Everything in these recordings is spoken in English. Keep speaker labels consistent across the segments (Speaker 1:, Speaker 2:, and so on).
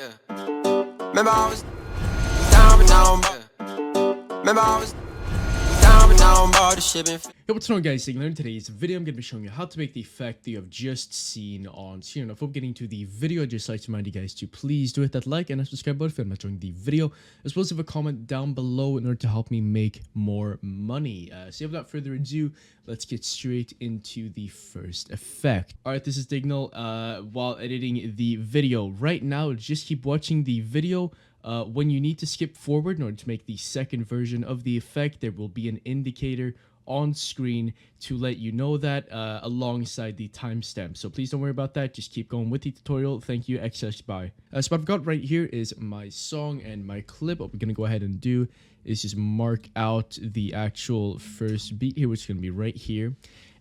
Speaker 1: Yeah. Remember I was down but now I'm Remember I was down but now I'm about to ship it.
Speaker 2: Hey, what's going on, guys? In today's video, I'm going to be showing you how to make the effect that you have just seen on screen. Now, before getting to the video, I'd just like to remind you guys to please do hit that like and subscribe button if you're enjoying the video, as well as leave a comment down below in order to help me make more money. So without further ado, let's get straight into the first effect. Alright, this is Dignal while editing the video. Right now, just keep watching the video. When you need to skip forward in order to make the second version of the effect, there will be an indicator on screen to let you know that alongside the timestamp. So please don't worry about that. Just keep going with the tutorial. Thank you. XS bye. So what I've got right here is my song and my clip. What we're going to go ahead and do is just mark out the actual first beat here, which is going to be right here.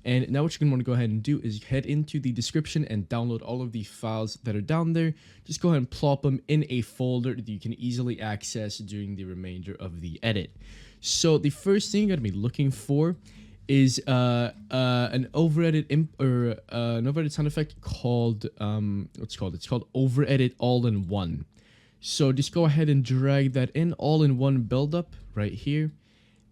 Speaker 2: And now what you're going to want to go ahead and do is head into the description and download all of the files that are down there. Just go ahead and plop them in a folder that you can easily access during the remainder of the edit. So the first thing you're going to be looking for is an Overedit an Overedit sound effect called what's it called? It's called Overedit all-in-one. So just go ahead and drag that in all-in-one build-up right here.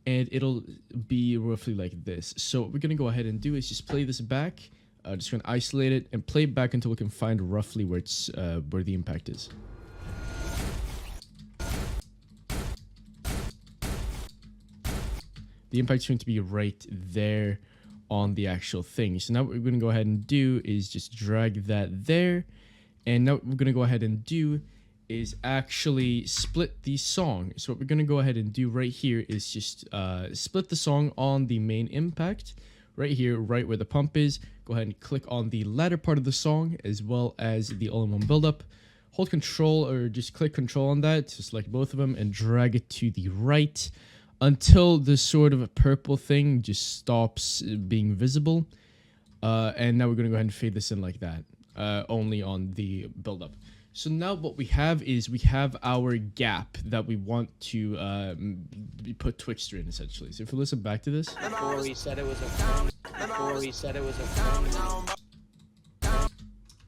Speaker 2: And it'll be roughly like this. So what we're going to go ahead and do is just play this back. Just going to isolate it and play it back until we can find roughly where it's where the impact is. The impact is going to be right there on the actual thing. So now what we're going to go ahead and do is just drag that there. And now what we're going to go ahead and do is actually split the song. So what we're going to go ahead and do right here is just split the song on the main impact right here, right where the pump is. Go ahead and click on the latter part of the song as well as the all-in-one buildup. Hold control or just click control on that to select both of them and drag it to the right until this sort of purple thing just stops being visible. And now we're going to go ahead and fade this in like that, only on the buildup. So now what we have is we have our gap that we want to put Twixtor in, essentially. So if we listen back to this.
Speaker 3: Before he said it was a phone. Before he said it was a phone.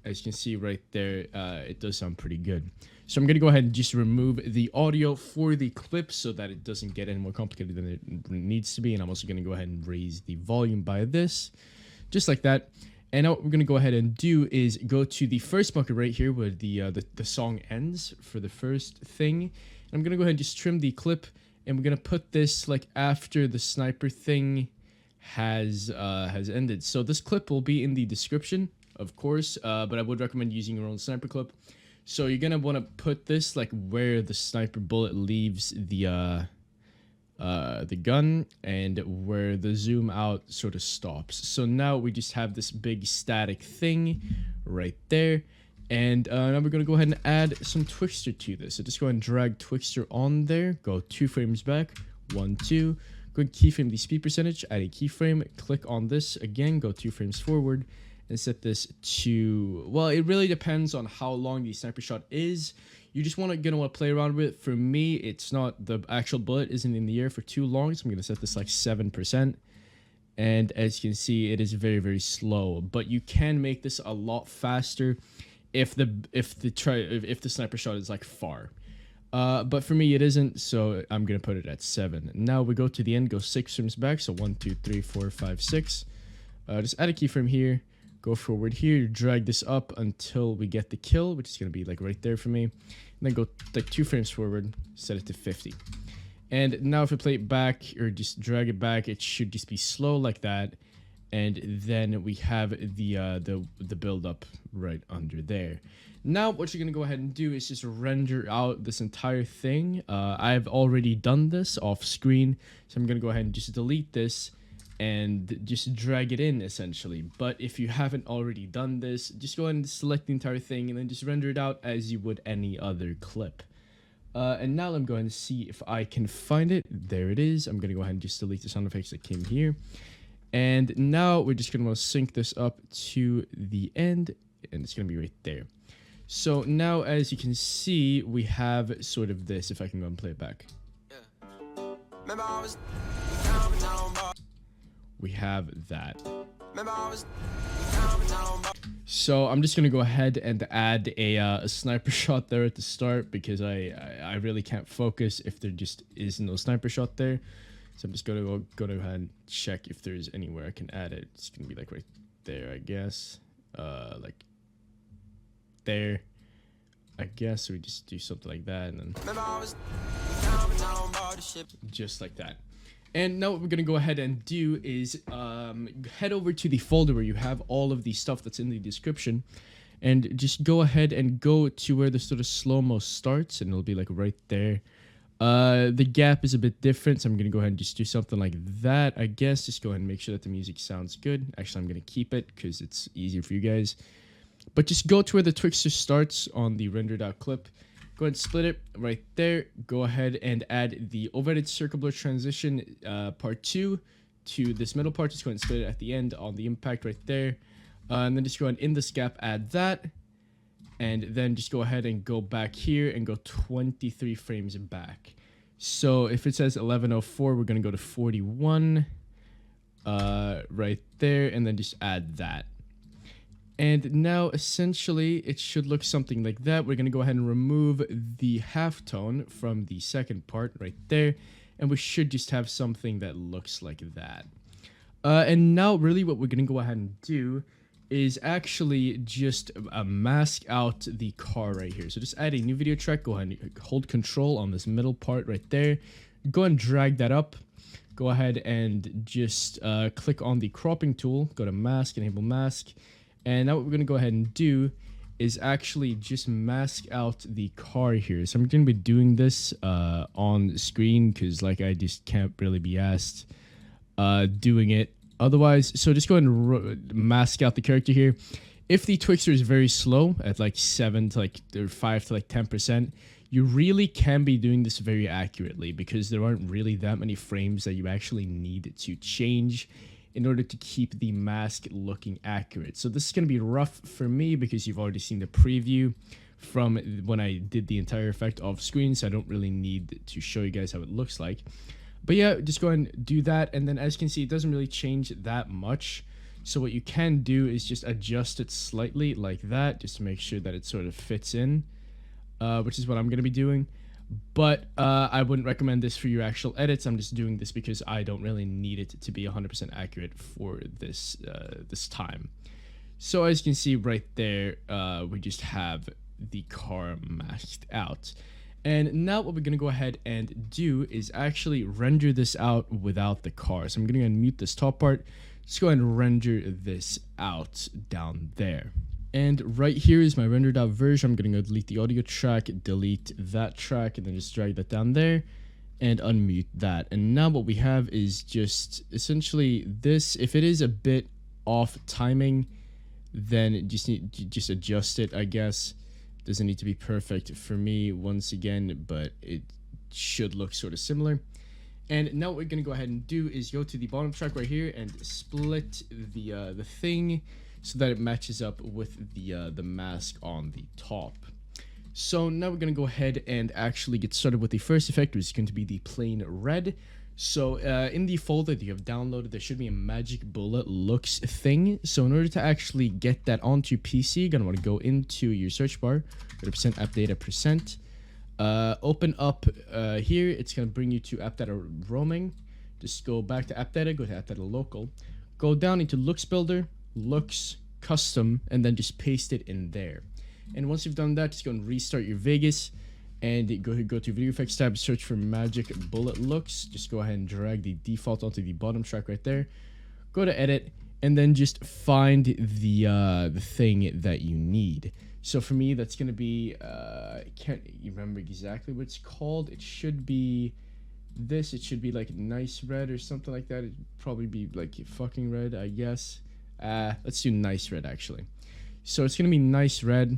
Speaker 2: As you can see right there, it does sound pretty good. So I'm going to go ahead and just remove the audio for the clip so that it doesn't get any more complicated than it needs to be. And I'm also going to go ahead and raise the volume by this, just like that. And now what we're going to go ahead and do is go to the first bucket right here where the song ends for the first thing. And I'm going to go ahead and just trim the clip. And we're going to put this like after the sniper thing has ended. So this clip will be in the description, of course. But I would recommend using your own sniper clip. So you're going to want to put this like where the sniper bullet leaves the gun and where the zoom out sort of stops. So now we just have this big static thing right there. And now we're going to go ahead and add some Twixtor to this. So just go ahead and drag Twixtor on there. Go 2 frames back. 1, 2. Go ahead and keyframe the speed percentage. Add a keyframe. Click on this again. Go 2 frames forward. And set this to, well, it really depends on how long the sniper shot is. You just want to play around with it. For me, it's not, the actual bullet isn't in the air for too long, so I'm going to set this like 7%. And as you can see, it is very, very slow. But you can make this a lot faster if the sniper shot is like far. But for me, it isn't, so I'm going to put it at 7. Now we go to the end, go 6 frames back, so 1, 2, 3, 4, 5, 6. Just add a keyframe here. Go forward here, drag this up until we get the kill, which is going to be like right there for me. And then go like 2 frames forward, set it to 50. And now if we play it back or just drag it back, it should just be slow like that. And then we have the build up right under there. Now what you're going to go ahead and do is just render out this entire thing. I've already done this off screen, so I'm going to go ahead and just delete this and just drag it in, essentially. But if you haven't already done this, just go ahead and select the entire thing and then just render it out as you would any other clip. And now I'm going to see if I can find it. There it is. I'm going to go ahead and just delete the sound effects that came here. And now we're just going to want to sync this up to the end, and it's going to be right there. So now, as you can see, we have sort of this, if I can go and play it back. We have that.
Speaker 1: Remember I was down, down, but
Speaker 2: So I'm just gonna go ahead and add a sniper shot there at the start because I really can't focus if there just is no sniper shot there. So I'm just gonna go ahead and check if there's anywhere I can add it. It's gonna be like right there, I guess. Like there, I guess. So we just do something like that, and then
Speaker 1: remember I was down, down, but the ship.
Speaker 2: just like that. And now what we're gonna go ahead and do is head over to the folder where you have all of the stuff that's in the description, and just go ahead and go to where the sort of slow-mo starts, and it'll be like right there. The gap is a bit different, so I'm gonna go ahead and just do something like that, I guess. Just go ahead and make sure that the music sounds good. Actually, I'm gonna keep it because it's easier for you guys. But just go to where the Twixtor starts on the rendered out clip. Go ahead and split it right there. Go ahead and add the Overedit circle blur transition part 2 to this middle part. Just go ahead and split it at the end on the impact right there. And then just go ahead and in this gap add that. And then just go ahead and go back here and go 23 frames back. So if it says 1104, we're going to go to 41 right there. And then just add that. And now, essentially, it should look something like that. We're going to go ahead and remove the halftone from the second part right there. And we should just have something that looks like that. And now, really, what we're going to go ahead and do is actually just mask out the car right here. So just add a new video track. Go ahead and hold control on this middle part right there. Go and drag that up. Go ahead and just click on the cropping tool. Go to mask, enable mask. And now what we're going to go ahead and do is actually just mask out the car here. So I'm going to be doing this on screen because like I just can't really be asked doing it otherwise. So just go ahead and mask out the character here. If the Twixtor is very slow at like 7 to like or 5 to like 10%, you really can be doing this very accurately because there aren't really that many frames that you actually need to change in order to keep the mask looking accurate. So this is going to be rough for me because you've already seen the preview from when I did the entire effect off screen, so I don't really need to show you guys how it looks like. But yeah, just go ahead and do that, and then as you can see, it doesn't really change that much. So what you can do is just adjust it slightly like that, just to make sure that it sort of fits in, which is what I'm going to be doing. But I wouldn't recommend this for your actual edits. I'm just doing this because I don't really need it to be 100% accurate for this this time. So as you can see right there, we just have the car masked out. And now what we're going to go ahead and do is actually render this out without the car. So I'm going to mute this top part. Just go ahead and render this out down there. And right here is my rendered out version. I'm going to go delete the audio track, delete that track, and then just drag that down there and unmute that. And now what we have is just essentially this. If it is a bit off timing, then just adjust it, I guess. Doesn't need to be perfect for me once again, but it should look sort of similar. And now what we're going to go ahead and do is go to the bottom track right here and split the thing so that it matches up with the mask on the top. So now we're going to go ahead and actually get started with the first effect, which is going to be the plain red. So in the folder that you have downloaded, there should be a magic bullet looks thing. So in order to actually get that onto your PC, you're going to want to go into your search bar, go to %appdata%, open up here. It's going to bring you to AppData roaming. Just go back to AppData, go to AppData local, go down into looks builder, looks custom, and then just paste it in there. And once you've done that, just go and restart your Vegas and go to video effects tab, search for magic bullet looks. Just go ahead and drag the default onto the bottom track right there, go to edit, and then just find the thing that you need. So for me, that's gonna be I can't remember exactly what it's called. It should be this. It should be like nice red or something like that. It'd probably be like fucking red, I guess. Let's do nice red actually. So it's gonna be nice red,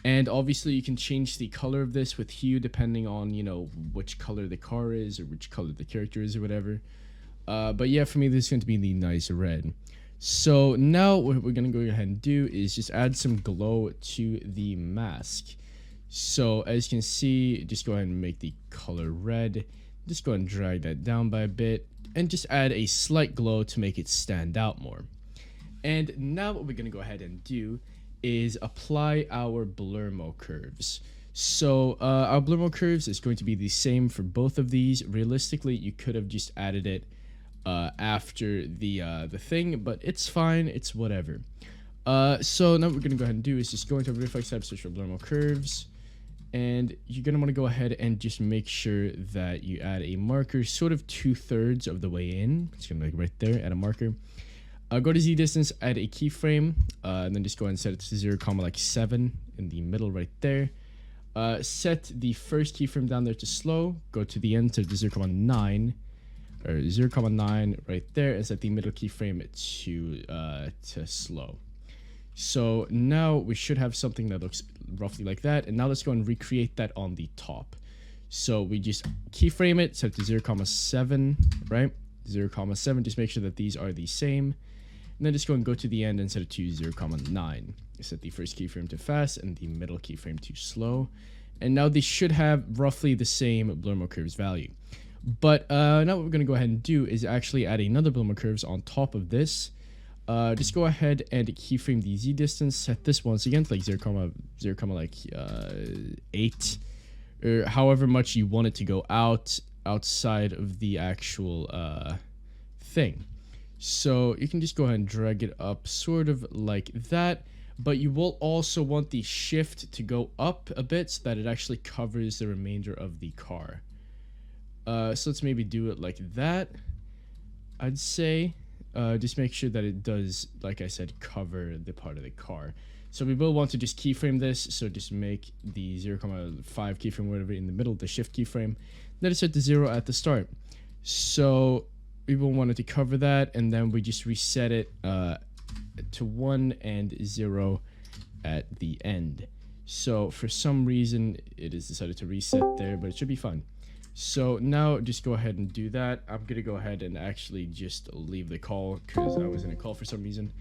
Speaker 2: and obviously you can change the color of this with hue depending on, you know, which color the car is or which color the character is or whatever. But yeah, for me this is going to be the nice red. So now what we're gonna go ahead and do is just add some glow to the mask. So as you can see, just go ahead and make the color red. Just go ahead and drag that down by a bit and just add a slight glow to make it stand out more. And now what we're going to go ahead and do is apply our blur mode curves. So our blur mode curves is going to be the same for both of these. Realistically, you could have just added it after the thing, but it's fine. It's whatever. So now what we're going to go ahead and do is just go into Reflex tab, search for blur mode curves. And you're going to want to go ahead and just make sure that you add a marker sort of 2/3 of the way in. It's going to be like right there, add a marker. Go to Z distance, add a keyframe, and then just go ahead and set it to 0,7 in the middle right there. Set the first keyframe down there to slow. Go to the end, set it to 0,9 or 0,9 right there, and set the middle keyframe to slow. So now we should have something that looks roughly like that. And now let's go and recreate that on the top. So we just keyframe it, set it to 0,7, right? 0,7, just make sure that these are the same. And then just go and go to the end and set it to 0,9. Set the first keyframe to fast and the middle keyframe to slow. And now they should have roughly the same blur mode curves value. But now what we're going to go ahead and do is actually add another blur mode curves on top of this. Just go ahead and keyframe the Z distance, set this once again to like 0,8 or however much you want it to go outside of the actual thing. So you can just go ahead and drag it up sort of like that, but you will also want the shift to go up a bit so that it actually covers the remainder of the car. So let's maybe do it like that, I'd say. Just make sure that it does, like I said, cover the part of the car. So we will want to just keyframe this. So just make the 0,5 keyframe, whatever, in the middle, the shift keyframe. Then it's set to 0 at the start. So we will want it to cover that, and then we just reset it to 1 and 0 at the end. So for some reason, it is decided to reset there, but it should be fine. So now just go ahead and do that. I'm going to go ahead and actually just leave the call because I was in a call for some reason.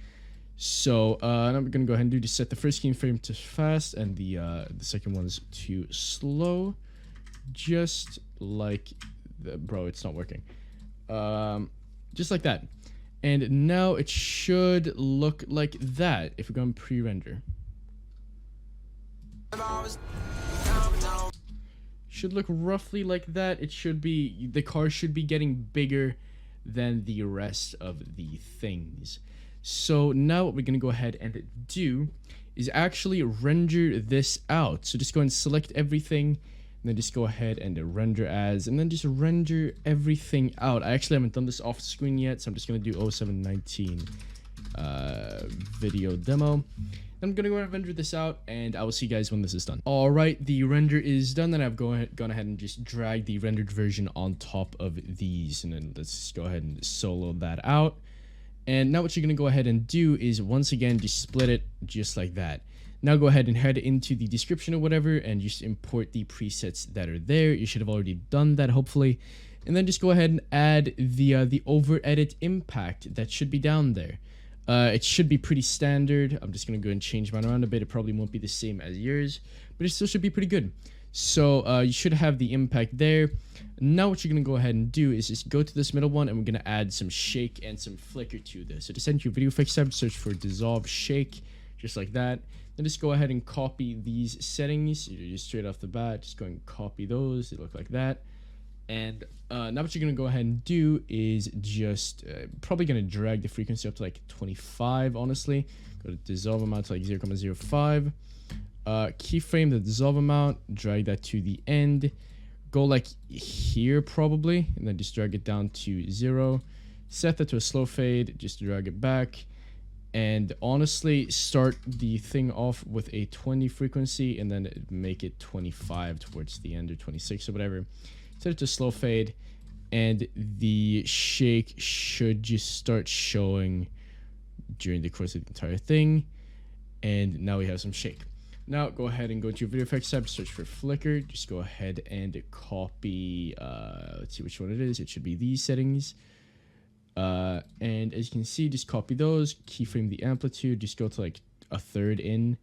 Speaker 2: So now we're going to go ahead and do just set the first keyframe to fast and the second one's to slow. Just like bro, it's not working. Just like that. And now it should look like that if we go and pre-render. Should look roughly like that. It should be, the car should be getting bigger than the rest of the things. So now what we're going to go ahead and do is actually render this out. So just go and select everything, and then just go ahead and render as, and then just render everything out. I actually haven't done this off screen yet, so I'm just going to do 0719 video demo. I'm gonna go ahead and render this out, and I will see you guys when this is done. All right, the render is done, and I've gone ahead and just dragged the rendered version on top of these, and then let's just go ahead and solo that out. And now what you're gonna go ahead and do is once again just split it just like that. Now go ahead and head into the description or whatever, and just import the presets that are there. You should have already done that, hopefully. And then just go ahead and add the Overedit impact that should be down there. It should be pretty standard. I'm just going to go and change mine around a bit. It probably won't be the same as yours, but it still should be pretty good. So you should have the impact there. Now what you're going to go ahead and do is just go to this middle one, and we're going to add some shake and some flicker to this. So just enter your video effects tab, search for dissolve shake, just like that. Then just go ahead and copy these settings. Just straight off the bat, just go and copy those. They look like that. And now what you're going to go ahead and do is just probably going to drag the frequency up to like 25, honestly. Go to dissolve amount to like 0,05. Keyframe the dissolve amount, drag that to the end. Go like here probably, and then just drag it down to 0. Set that to a slow fade, just drag it back. And honestly, start the thing off with a 20 frequency, and then make it 25 towards the end, or 26 or whatever. Set it to slow fade, and the shake should just start showing during the course of the entire thing. And now we have some shake. Now go ahead and go to your video effects tab, search for flicker. Just go ahead and copy, let's see which one it is. It should be these settings. And as you can see, just copy those, keyframe the amplitude, just go to like 1/3 in,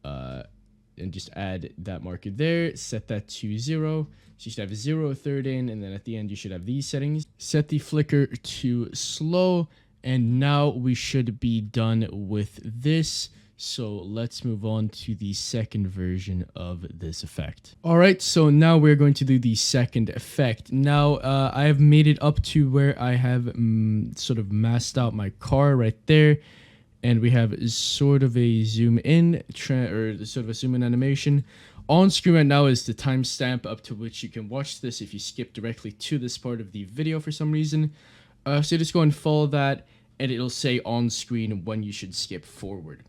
Speaker 2: and just add that marker there, set that to 0. So you should have 0 1/3 in, and then at the end you should have these settings. Set the flicker to slow, And now we should be done with this. So let's move on to the second version of this effect. All right, so now we're going to do the second effect. Now I have made it up to where I have sort of masked out my car right there. And we have sort of a zoom in, or sort of a zoom in animation. On screen right now is the timestamp up to which you can watch this if you skip directly to this part of the video for some reason. So just go and follow that, and it'll say on screen when you should skip forward.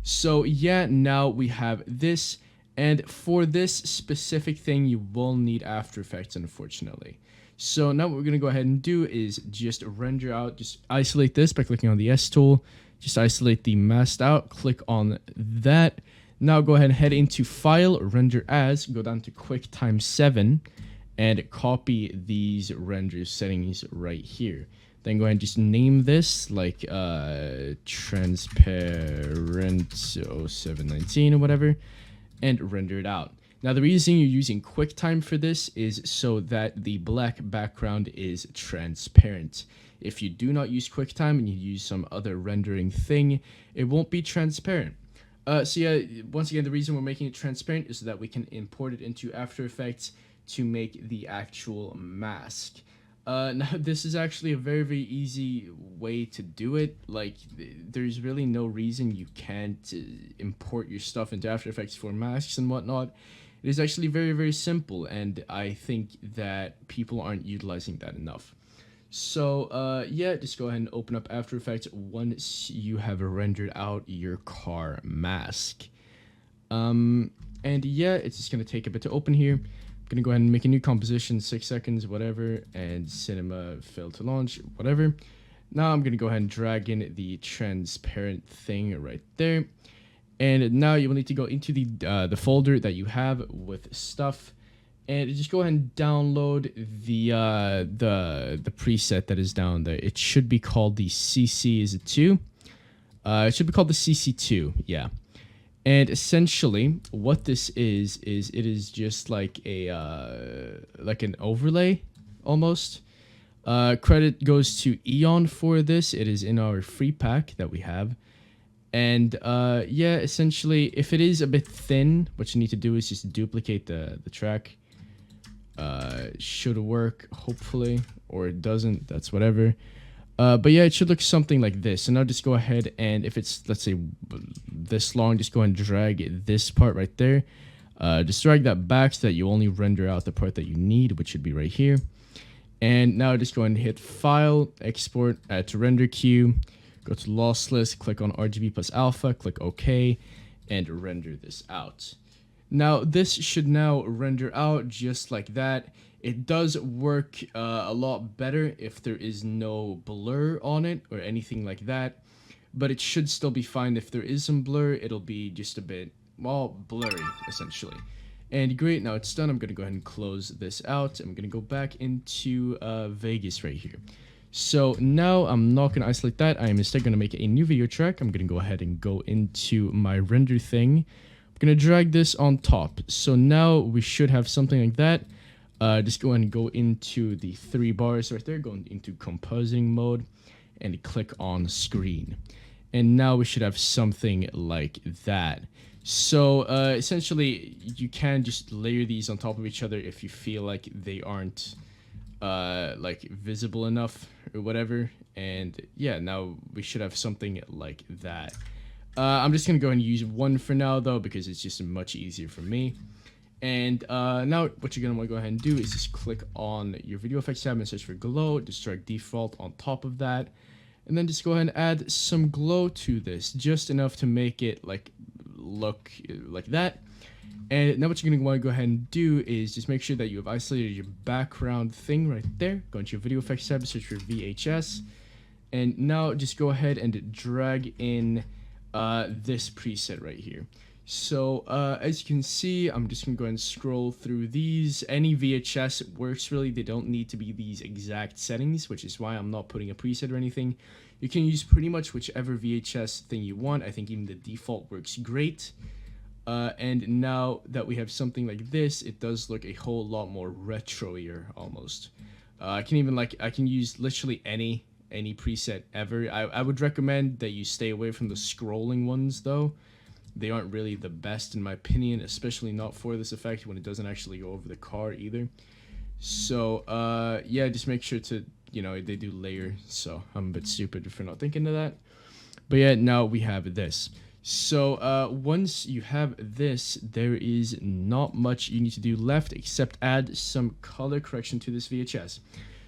Speaker 2: So yeah, now we have this, and for this specific thing, you will need After Effects, unfortunately. So now what we're gonna go ahead and do is just render out, just isolate this by clicking on the S tool, just isolate the masked out, click on that. Now go ahead and head into File, Render As, go down to QuickTime 7, and copy these render settings right here. Then go ahead and just name this like transparent 0719 or whatever, and render it out. Now the reason you're using QuickTime for this is so that the black background is transparent. If you do not use QuickTime and you use some other rendering thing, it won't be transparent. So yeah, once again, the reason we're making it transparent is so that we can import it into After Effects to make the actual mask. Now this is actually a very, very easy way to do it. Like, there's really no reason you can't import your stuff into After Effects for masks and whatnot. It is actually very, very simple, and I think that people aren't utilizing that enough. So yeah, just go ahead and open up After Effects once you have rendered out your car mask. And yeah, it's just gonna take a bit to open here. I'm gonna go ahead and make a new composition, 6 seconds, whatever, and cinema failed to launch, whatever. Now I'm gonna go ahead and drag in the transparent thing right there. And now you will need to go into the folder that you have with stuff, and just go ahead and download the preset that is down there. It should be called the CC, is it 2? It should be called the CC2, yeah. And essentially, what this is it is just like a like an overlay almost. Credit goes to Eon for this. It is in our free pack that we have. And yeah, essentially, if it is a bit thin, what you need to do is just duplicate the track. Should work, hopefully, or it doesn't, that's whatever. But yeah, it should look something like this. So now just go ahead, and if it's, let's say, this long, just go ahead and drag this part right there. Just drag that back so that you only render out the part that you need, which should be right here. And now just go ahead and hit File, Export, Add to Render Queue, go to Lossless, click on RGB plus Alpha, click OK, and render this out. Now, this should now render out just like that. It does work a lot better if there is no blur on it or anything like that, but it should still be fine. If there is some blur, it'll be just a bit, well, blurry, essentially. And great, now it's done. I'm going to go ahead and close this out. I'm going to go back into Vegas right here. So now I'm not going to isolate that. I am instead going to make a new video track. I'm going to go ahead and go into my render thing. I'm going to drag this on top. So now we should have something like that. Just go ahead and go into the 3 bars right there, go into composing mode, and click on screen. And now we should have something like that. So essentially, you can just layer these on top of each other if you feel like they aren't like visible enough or whatever. And yeah, now we should have something like that. I'm just gonna go ahead and use one for now though, because it's just much easier for me. And now what you're gonna want to go ahead and do is just click on your video effects tab and search for glow, just drag default on top of that, and then just go ahead and add some glow to this, just enough to make it like look like that. And now what you're gonna want to go ahead and do is just make sure that you have isolated your background thing right there. Go into your video effects tab, search for VHS, and now just go ahead and drag in this preset right here. So as you can see, I'm just gonna go ahead and scroll through these. Any VHS works really. They don't need to be these exact settings, which is why I'm not putting a preset or anything. You can use pretty much whichever VHS thing you want. I think even the default works great. And now that we have something like this, it does look a whole lot more retro-ier almost. I can even I can use literally any any preset ever. I would recommend that you stay away from the scrolling ones though. They aren't really the best in my opinion, especially not for this effect when it doesn't actually go over the car either. So yeah, just make sure to, you know, they do layer, so I'm a bit stupid for not thinking of that. But yeah, now we have this. So once you have this, there is not much you need to do left except add some color correction to this VHS.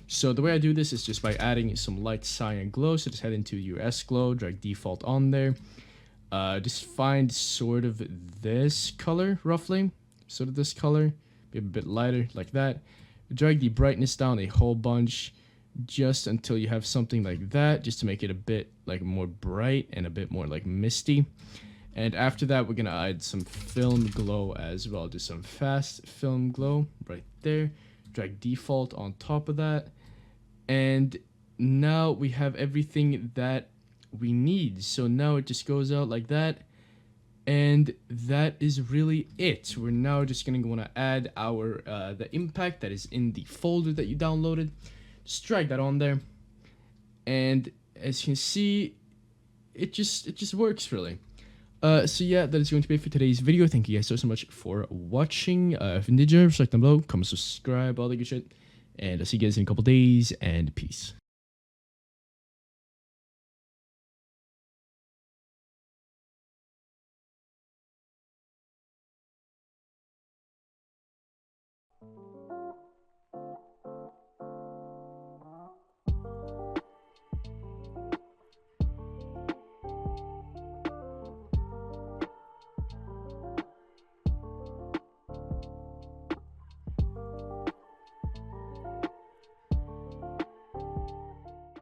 Speaker 2: So the way I do this is just by adding some light cyan glow. So just head into your S glow, drag default on there. Just find sort of this color roughly, sort of this color, maybe a bit lighter like that. Drag the brightness down a whole bunch just until you have something like that, just to make it a bit like more bright and a bit more like misty. And after that, we're gonna add some film glow as well, just some fast film glow right there. Drag default on top of that, and now we have everything that we need. So now it just goes out like that, and that is really it. We're now just gonna want to add our the impact that is in the folder that you downloaded. Just drag that on there, and as you can see, it just works really. So yeah, that is going to be it for today's video. Thank you guys so much for watching. If you did enjoy, like down below, comment, subscribe, all that good shit, and I'll see you guys in a couple days, and peace.